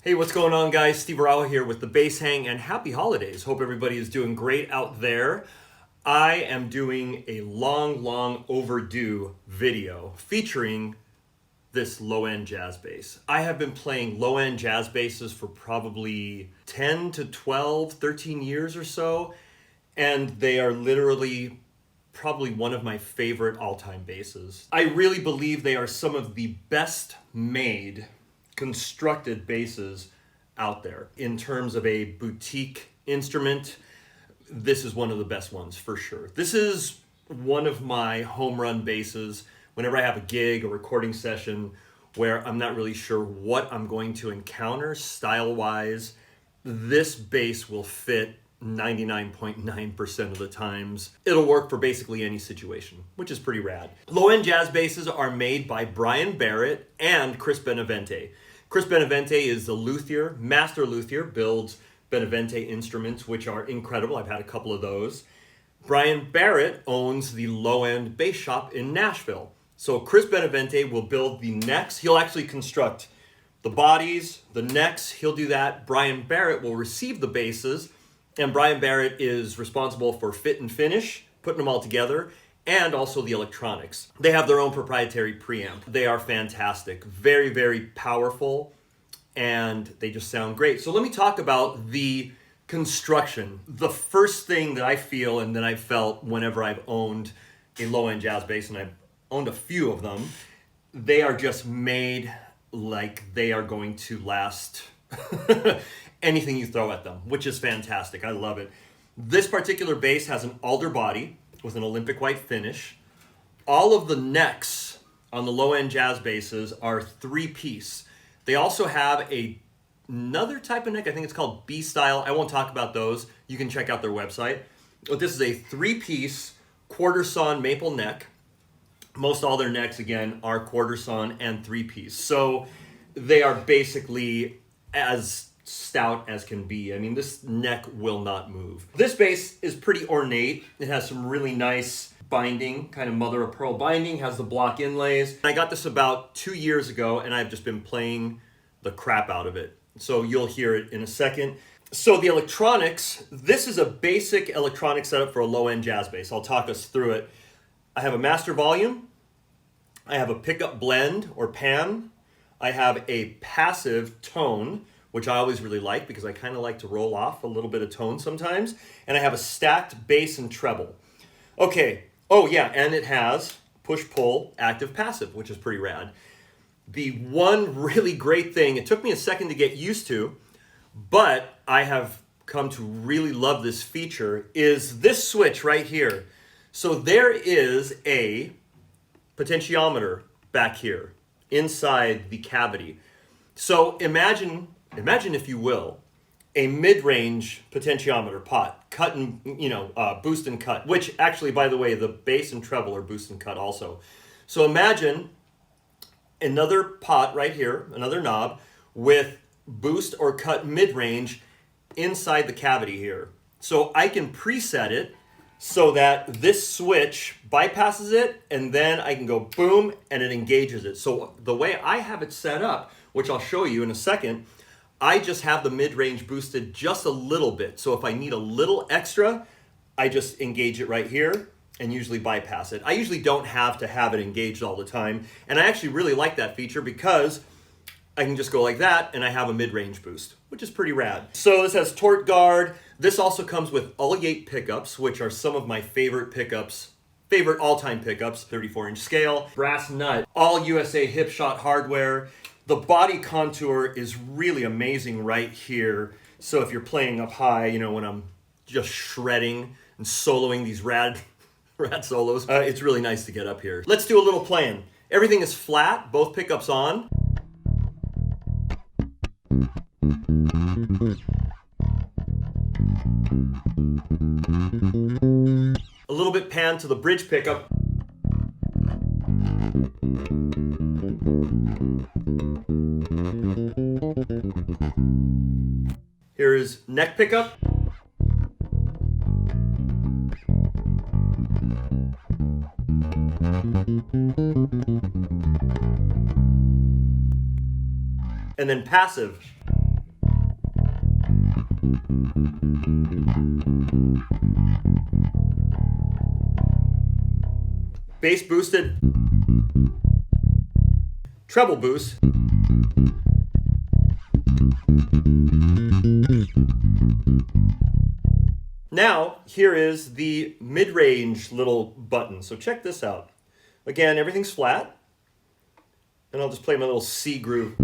Hey, what's going on, guys? Steve Arawa here with the Bass Hang, and happy holidays. Hope everybody is doing great out there. I am doing a long overdue video featuring this low-end jazz bass. I have been playing low-end jazz basses for probably 10 to 12, 13 years or so, and they are literally probably one of my favorite all-time basses. I really believe they are some of the best made constructed basses out there. In terms of a boutique instrument, this is one of the best ones for sure. This is one of my home run basses whenever I have a gig or recording session where I'm not really sure what I'm going to encounter style-wise. This bass will fit 99.9% of the times. It'll work for basically any situation, which is pretty rad. Low-end jazz basses are made by Brian Barrett and Chris Benavente. Chris Benavente is the luthier, master luthier, builds Benavente instruments, which are incredible. I've had a couple of those. Brian Barrett owns the low-end bass shop in Nashville. So Chris Benavente will build the necks. He'll actually construct the bodies, the necks, he'll do that. Brian Barrett will receive the basses, and Brian Barrett is responsible for fit and finish, putting them all together, and also the electronics. They have their own proprietary preamp. They are fantastic, very powerful, and they just sound great. So let me talk about the construction. The first thing that I feel and that I felt whenever I've owned a low-end jazz bass, and I've owned a few of them, they are just made like they are going to last anything you throw at them, which is fantastic. I love it. This particular bass has an alder body with an Olympic white finish. All of the necks on the low-end jazz basses are 3-piece. They also have another type of neck, I think it's called B-style. I won't talk about those. You can check out their website. But this is a 3-piece quarter sawn maple neck. Most all their necks, again, are quarter sawn and 3-piece. So they are basically as stout as can be. I mean, this neck will not move. This bass is pretty ornate. It has some really nice binding, kind of mother of pearl binding, has the block inlays. I got this about 2 years ago, and I've just been playing the crap out of it. So you'll hear it in a second. So the electronics, this is a basic electronic setup for a low-end jazz bass. I'll talk us through it. I have a master volume. I have a pickup blend or pan. I have a passive tone, which I always really like because I kind of like to roll off a little bit of tone sometimes. And I have a stacked bass and treble. Okay, oh yeah, and it has push-pull active passive, which is pretty rad. The one really great thing, it took me a second to get used to, but I have come to really love this feature, is this switch right here. So there is a potentiometer back here inside the cavity. So imagine if you will, a mid-range potentiometer pot, cut and, boost and cut, which actually, by the way, the bass and treble are boost and cut also. So imagine another pot right here, another knob with boost or cut mid-range inside the cavity here. So I can preset it so that this switch bypasses it, and then I can go boom, and it engages it. So the way I have it set up, which I'll show you in a second, I just have the mid-range boosted just a little bit. So if I need a little extra, I just engage it right here and usually bypass it. I usually don't have to have it engaged all the time. And I actually really like that feature because I can just go like that and I have a mid-range boost, which is pretty rad. So this has torque guard. This also comes with Ulyate pickups, which are some of my favorite pickups, favorite all-time pickups, 34-inch scale, brass nut, all USA Hipshot Hardware. The body contour is really amazing right here. So if you're playing up high, when I'm just shredding and soloing these rad solos, it's really nice to get up here. Let's do a little playing. Everything is flat, both pickups on. A little bit pan to the bridge pickup. Here is neck pickup. And then passive. Bass boosted, treble boost, now here is the mid-range little button. So check this out. Again, everything's flat, and I'll just play my little C groove.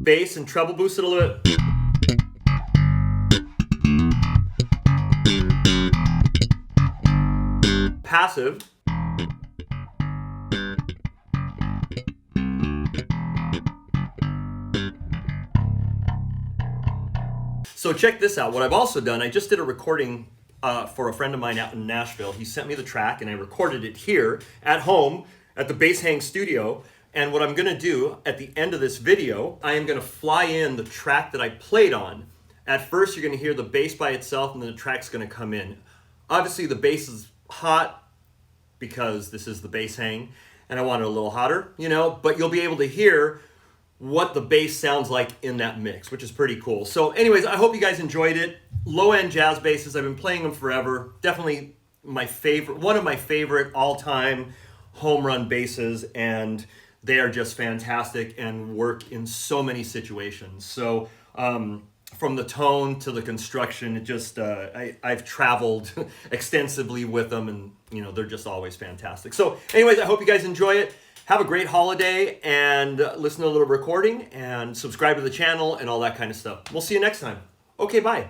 Bass and treble boost it a little bit. Passive. So check this out. What I've also done, I just did a recording for a friend of mine out in Nashville. He sent me the track and I recorded it here at home at the Bass Hang studio. And what I'm gonna do at the end of this video, I am gonna fly in the track that I played on. At first you're gonna hear the bass by itself and then the track's gonna come in. Obviously the bass is hot because this is the Bass Hang and I want it a little hotter, you know, but you'll be able to hear what the bass sounds like in that mix, which is pretty cool. So anyways, I hope you guys enjoyed it. Low-end jazz basses, I've been playing them forever. Definitely my favorite, one of my favorite all-time home run basses, and they are just fantastic and work in so many situations. So from the tone to the construction, it just I've traveled extensively with them, and you know, they're just always fantastic. So anyways, I hope you guys enjoy it. Have a great holiday, and listen to a little recording, and subscribe to the channel and all that kind of stuff. We'll see you next time. Okay, bye.